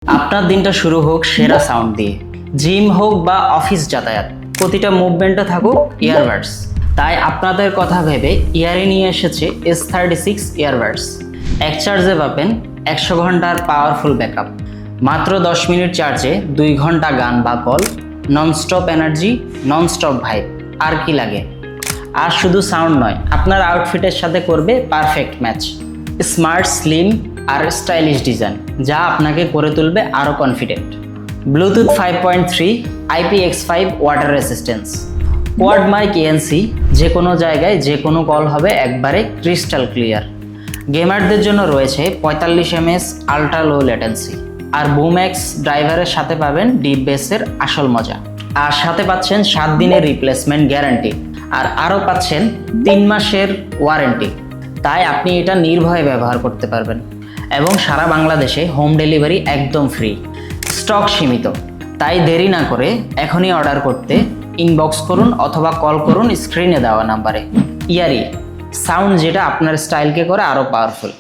আপনার দিনটা শুরু হোক সেরা সাউন্ড দিয়ে। জিম হোক বা অফিস যাতায়াত, প্রতিটা মুভমেন্টে থাকুক ইয়ারবাডস। তাই আপনাদের কথা ভেবে ইয়ারে নিয়ে এসেছে S36 ইয়ারবাডস। এক চার্জে পাবেন 100 ঘন্টার পাওয়ারফুল ব্যাকআপ, মাত্র 10 মিনিট চার্জে 2 ঘন্টা গান বা call, nonstop energy, nonstop vibe. আর কি লাগে? আর শুধু সাউন্ড নয়, আপনার আউটফিটের সাথে করবে পারফেক্ট ম্যাচ। স্মার্ট, স্লিম আর স্টাইলিশ ডিজাইন, যা আপনাকে করে তুলবে আরও confident. Bluetooth 5.3, IPX5 water resistance, quad mic ANC, যে কোনো জায়গায় যে কোনো কল হবে একবারে ক্রিস্টাল ক্লিয়ার। গেমারদের জন্য রয়েছে 45 mAh আল্ট্রা লো ল্যাটেন্সি। আর বুম্যাক্স ড্রাইভারের সাথে পাবেন ডিপ বেসের আসল মজা। আর সাথে পাচ্ছেন 7 দিনের রিপ্লেসমেন্ট গ্যারান্টি, আর আরও পাচ্ছেন 3 মাসের ওয়ারেন্টি। তাই আপনি এটা নির্ভয়ে ব্যবহার করতে পারবেন, এবং সারা বাংলাদেশে হোম ডেলিভারি একদম ফ্রি। স্টক সীমিত, তাই দেরি না করে এখনই অর্ডার করতে ইনবক্স করুন অথবা কল করুন স্ক্রিনে দেওয়া নাম্বারে। ইয়ারি সাউন্ড, যেটা আপনার স্টাইলকে করে আরও পাওয়ারফুল।